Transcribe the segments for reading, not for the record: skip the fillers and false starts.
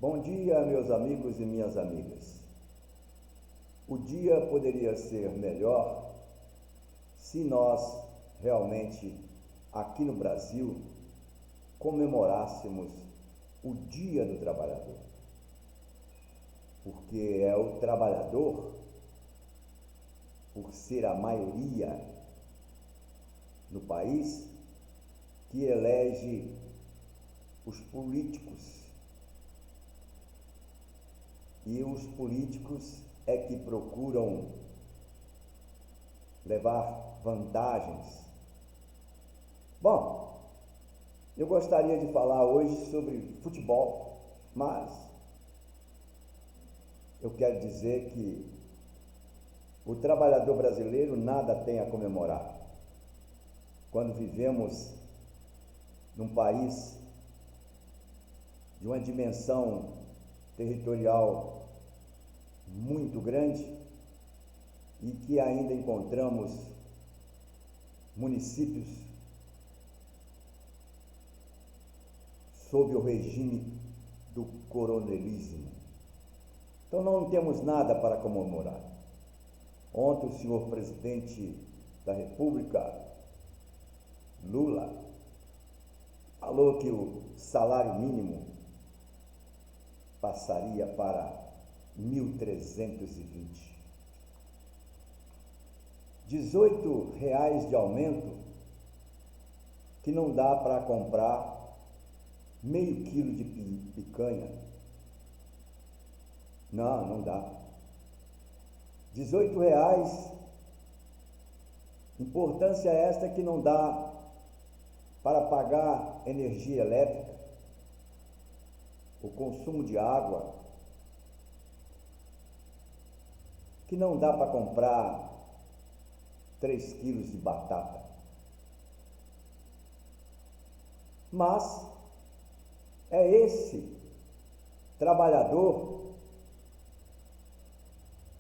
Bom dia, meus amigos e minhas amigas. O dia poderia ser melhor se nós realmente, aqui no Brasil, comemorássemos o Dia do Trabalhador. Porque é o trabalhador, por ser a maioria no país, que elege os políticos. E os políticos é que procuram levar vantagens. Bom, eu gostaria de falar hoje sobre futebol, mas eu quero dizer que o trabalhador brasileiro nada tem a comemorar. Quando vivemos num país de uma dimensão territorial muito grande e que ainda encontramos municípios sob o regime do coronelismo. Então não temos nada para comemorar. Ontem o senhor presidente da República, Lula, falou que o salário mínimo passaria para 1.320. R$18 de aumento que não dá para comprar meio quilo de picanha. Não dá. R$18, importância esta que não dá para pagar energia elétrica, o consumo de água, que não dá para comprar 3 quilos de batata. Mas é esse trabalhador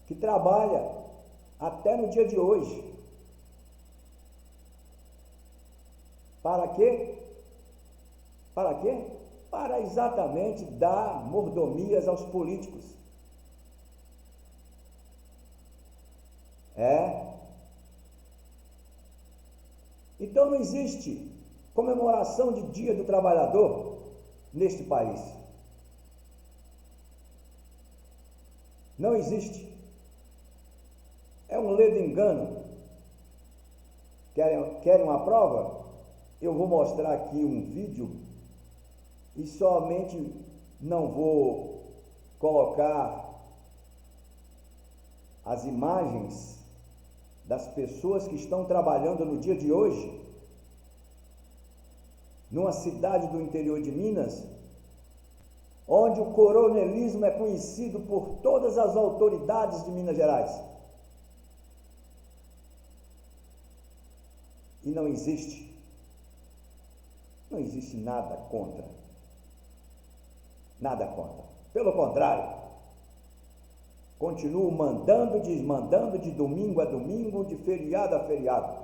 que trabalha até no dia de hoje. Para quê? Para quê? Para exatamente dar mordomias aos políticos. Então não existe comemoração de Dia do Trabalhador neste país. Não existe. É um ledo engano. Querem uma prova? Eu vou mostrar aqui um vídeo e somente não vou colocar as imagens das pessoas que estão trabalhando no dia de hoje, numa cidade do interior de Minas, onde o coronelismo é conhecido por todas as autoridades de Minas Gerais. E não existe nada contra. Nada contra. Pelo contrário, continuo mandando, desmandando de domingo a domingo, de feriado a feriado.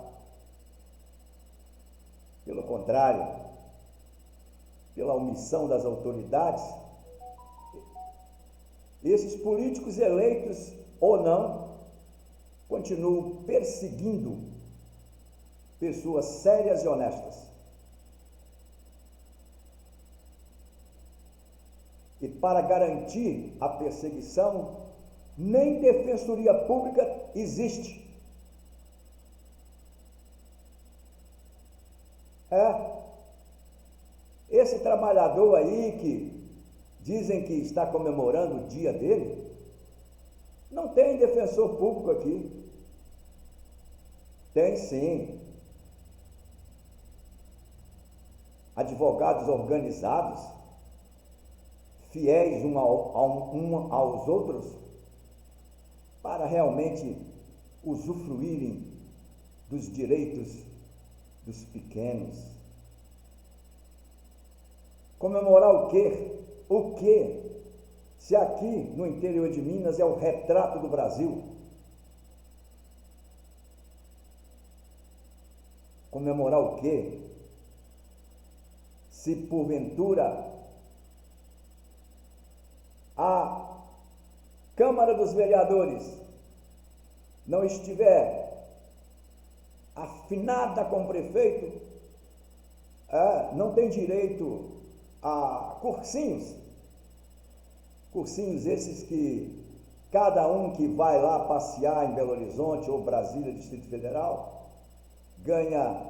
Pelo contrário, pela omissão das autoridades, esses políticos eleitos ou não, continuam perseguindo pessoas sérias e honestas. E para garantir a perseguição, nem defensoria pública existe. Esse trabalhador aí que dizem que está comemorando o dia dele, não tem defensor público aqui. Tem sim. Advogados organizados, fiéis um aos outros, para realmente usufruírem dos direitos dos pequenos. Comemorar o quê? O quê? Se aqui no interior de Minas é o retrato do Brasil. Comemorar o quê? Se porventura Câmara dos Vereadores não estiver afinada com o prefeito, não tem direito a cursinhos. Cursinhos esses que cada um que vai lá passear em Belo Horizonte ou Brasília, Distrito Federal, ganha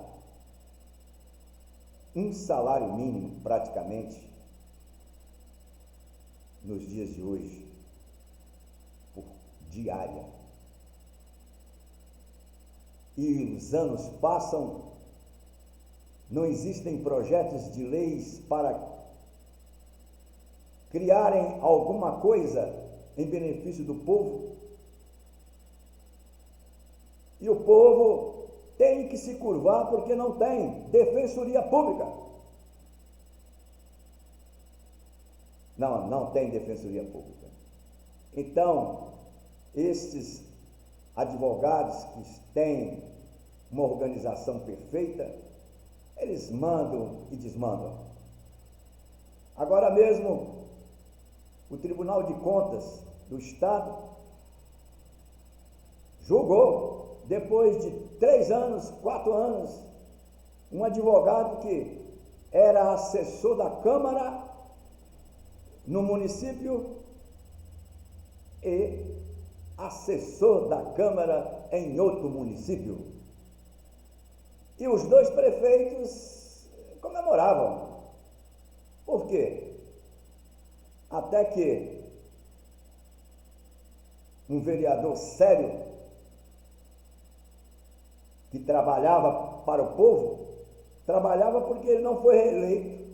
um salário mínimo praticamente nos dias de hoje, por diária. E os anos passam, não existem projetos de leis para criarem alguma coisa em benefício do povo. E o povo tem que se curvar porque não tem defensoria pública. Não tem defensoria pública. Então, estes advogados que têm uma organização perfeita, eles mandam e desmandam. Agora mesmo, o Tribunal de Contas do Estado julgou, depois de 3 anos, 4 anos, um advogado que era assessor da Câmara no município e assessor da Câmara em outro município. E os 2 prefeitos comemoravam. Por quê? Até que um vereador sério, que trabalhava para o povo, trabalhava porque ele não foi reeleito,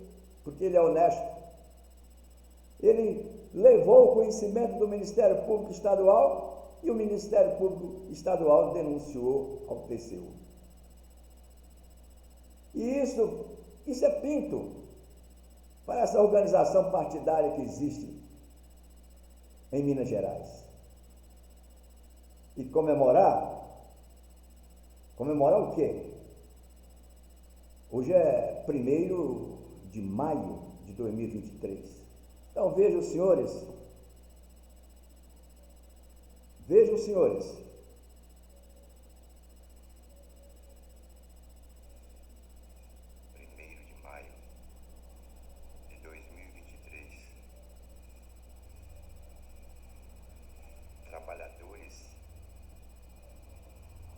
porque ele é honesto. Ele levou o conhecimento do Ministério Público Estadual e o Ministério Público Estadual denunciou ao TCU. E isso é pinto para essa organização partidária que existe em Minas Gerais. E comemorar o quê? Hoje é 1º de maio de 2023. Então vejam, senhores,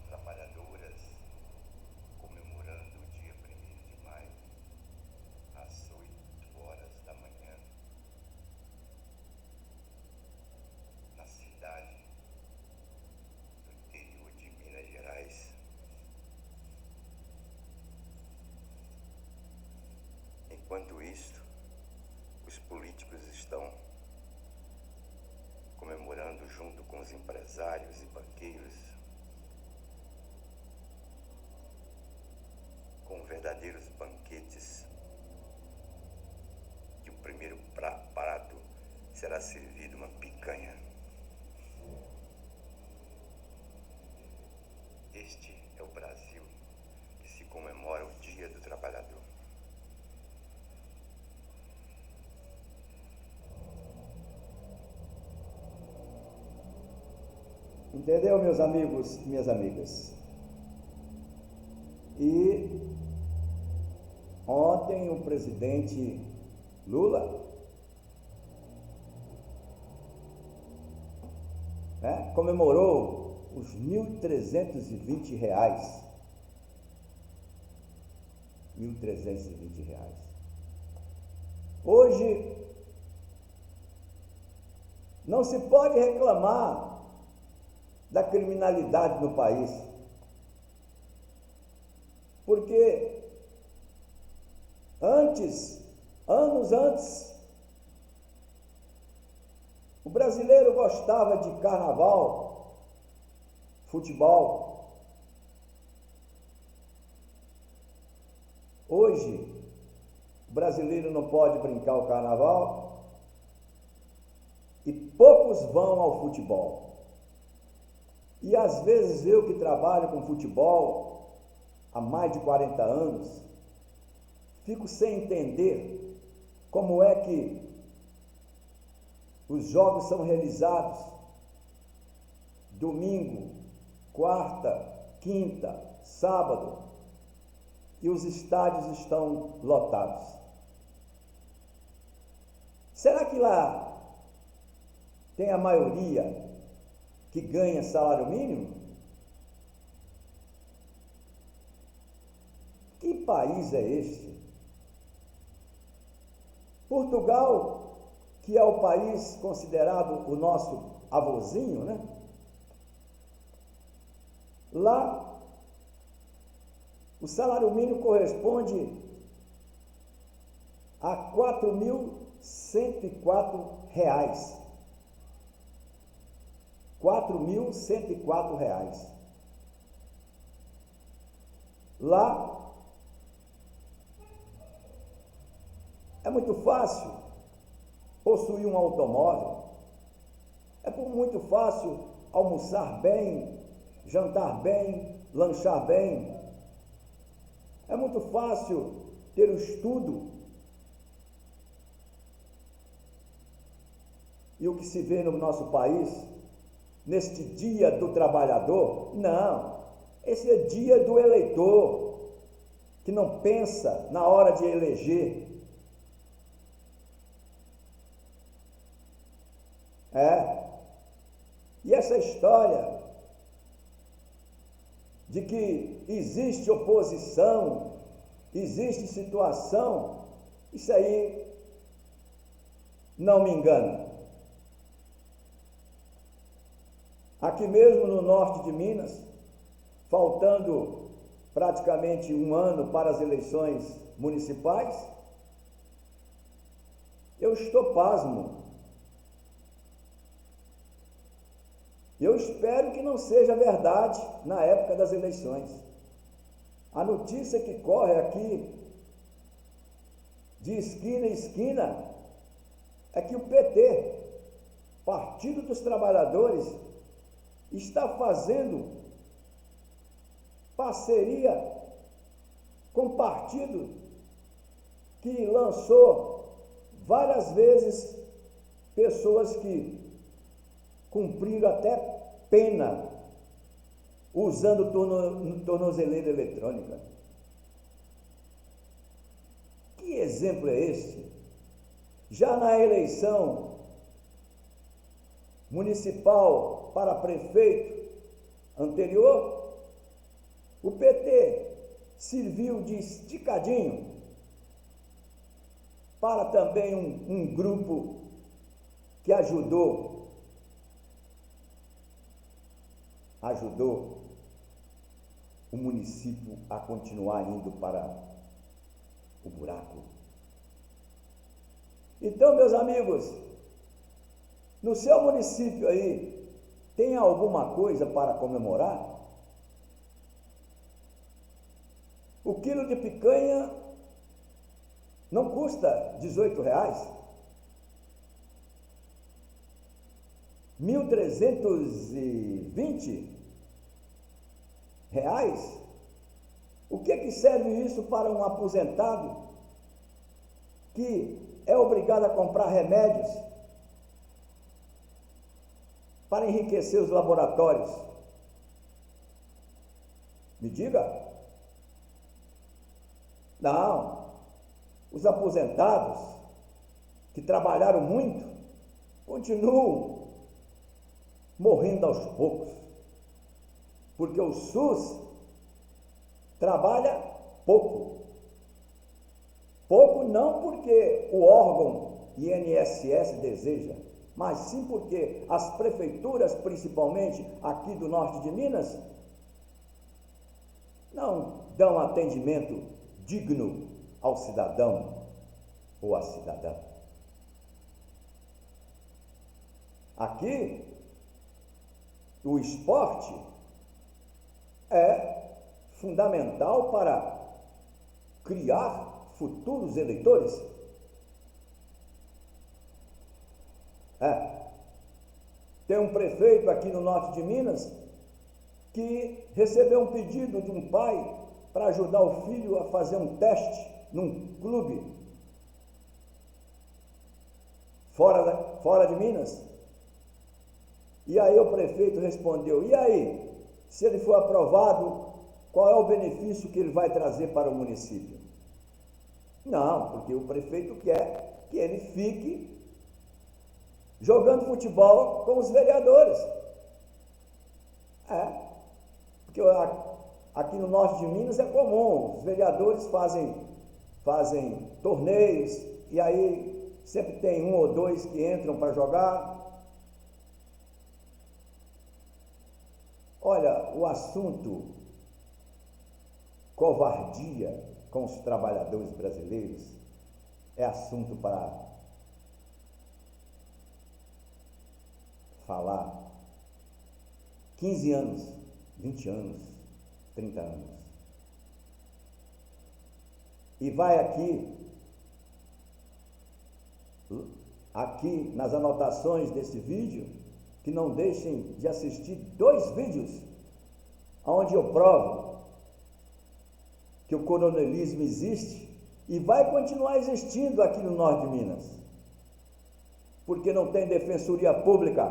trabalhadoras, comemorando o dia 1º de maio, às 8 horas da manhã, na cidade do interior de Minas Gerais. Enquanto isso, os políticos estão comemorando junto com os empresários e banqueiros, com verdadeiros banquetes, que o primeiro prato será servido uma picanha. Este é o Brasil que se comemora o Dia do Trabalhador. Entendeu, meus amigos e minhas amigas? E ontem o presidente Lula comemorou os R$1.320. R$1.320. Hoje não se pode reclamar da criminalidade no país, porque anos antes, o brasileiro gostava de carnaval, futebol. Hoje, o brasileiro não pode brincar o carnaval e poucos vão ao futebol. E às vezes eu que trabalho com futebol há mais de 40 anos, fico sem entender como é que os jogos são realizados domingo, quarta, quinta, sábado, e os estádios estão lotados. Será que lá tem a maioria que ganha salário mínimo? Que país é este? Portugal, que é o país considerado o nosso avôzinho, né? Lá, o salário mínimo corresponde a R$ 4.104. R$ 4.104. Lá é muito fácil possuir um automóvel, é muito fácil almoçar bem, jantar bem, lanchar bem, é muito fácil ter o estudo. E o que se vê no nosso país, neste dia do trabalhador, não, esse é dia do eleitor, que não pensa na hora de eleger. E essa história de que existe oposição, existe situação, isso aí não me engana. Aqui mesmo no norte de Minas, faltando praticamente um ano para as eleições municipais, eu estou pasmo. Eu espero que não seja verdade na época das eleições. A notícia que corre aqui, de esquina em esquina, é que o PT, Partido dos Trabalhadores, está fazendo parceria com um partido que lançou várias vezes pessoas que cumpriram até pena usando tornozeleira eletrônica. Que exemplo é esse? Já na eleição municipal para prefeito anterior, o PT serviu de esticadinho para também um grupo que ajudou o município a continuar indo para o buraco. Então, meus amigos, no seu município aí, tem alguma coisa para comemorar? O quilo de picanha não custa R$18. R$1.320? O que serve isso para um aposentado que é obrigado a comprar remédios para enriquecer os laboratórios? Me diga. Não, os aposentados que trabalharam muito continuam morrendo aos poucos, porque o SUS trabalha pouco. Pouco não porque o órgão INSS deseja, mas sim porque as prefeituras, principalmente aqui do norte de Minas, não dão atendimento digno ao cidadão ou à cidadã. Aqui, o esporte é fundamental para criar futuros eleitores. Tem um prefeito aqui no norte de Minas que recebeu um pedido de um pai para ajudar o filho a fazer um teste num clube fora de Minas. E aí o prefeito respondeu: e aí, se ele for aprovado, qual é o benefício que ele vai trazer para o município? Não, porque o prefeito quer que ele fique jogando futebol com os vereadores. Porque aqui no norte de Minas é comum, os vereadores fazem torneios, e aí sempre tem um ou dois que entram para jogar. Olha, o assunto covardia com os trabalhadores brasileiros é assunto para falar 15 anos, 20 anos, 30 anos. E vai aqui nas anotações desse vídeo, que não deixem de assistir 2 vídeos, onde eu provo que o coronelismo existe e vai continuar existindo aqui no norte de Minas, porque não tem defensoria pública.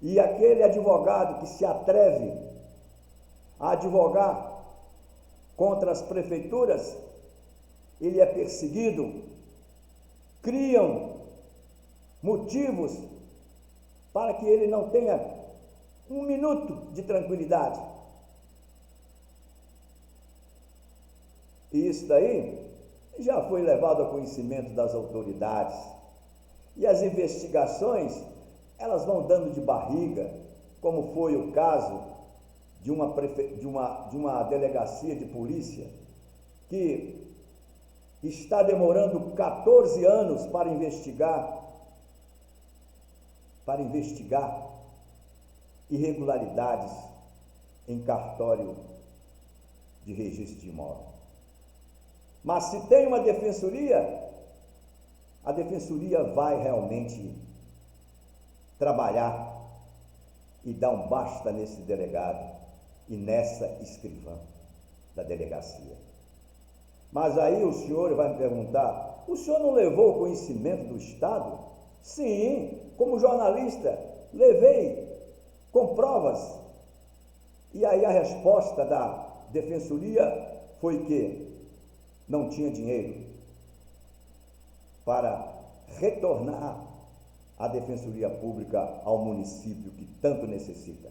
E aquele advogado que se atreve a advogar contra as prefeituras, ele é perseguido, criam motivos para que ele não tenha um minuto de tranquilidade. E isso daí já foi levado a conhecimento das autoridades. E as investigações, elas vão dando de barriga, como foi o caso de uma delegacia de polícia que está demorando 14 anos para investigar irregularidades em cartório de registro de imóvel. Mas se tem uma defensoria, a defensoria vai realmente trabalhar e dar um basta nesse delegado e nessa escrivã da delegacia. Mas aí o senhor vai me perguntar: o senhor não levou o conhecimento do Estado? Sim, como jornalista, levei com provas. E aí a resposta da defensoria foi que não tinha dinheiro para retornar a defensoria pública ao município que tanto necessita.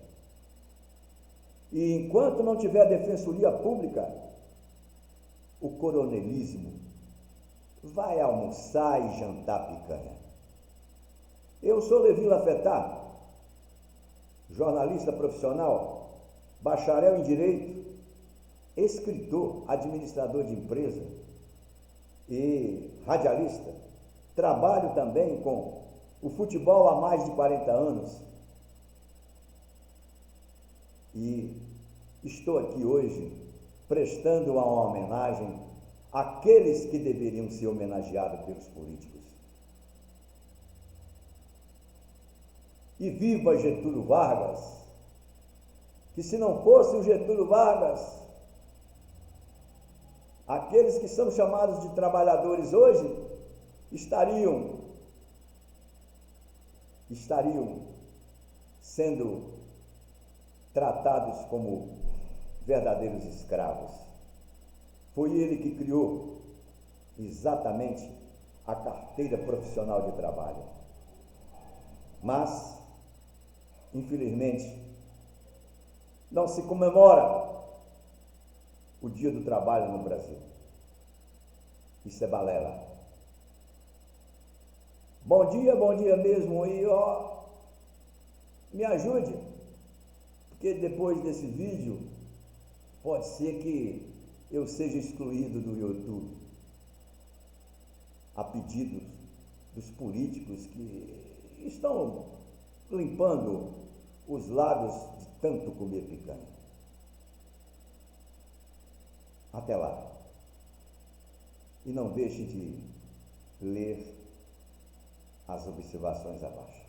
E enquanto não tiver defensoria pública, o coronelismo vai almoçar e jantar picanha. Eu sou Levi Lafetá, jornalista profissional, bacharel em Direito, escritor, administrador de empresa e radialista. Trabalho também com o futebol há mais de 40 anos. E estou aqui hoje prestando uma homenagem àqueles que deveriam ser homenageados pelos políticos. E viva Getúlio Vargas, que se não fosse o Getúlio Vargas, aqueles que são chamados de trabalhadores hoje estariam sendo tratados como verdadeiros escravos. Foi ele que criou exatamente a carteira profissional de trabalho. Mas, infelizmente, não se comemora o Dia do Trabalho no Brasil. Isso é balela. Bom dia mesmo, e me ajude, porque depois desse vídeo pode ser que eu seja excluído do YouTube, a pedido dos políticos que estão limpando os lábios de tanto comer picanha. Até lá. E não deixe de ler as observações abaixo.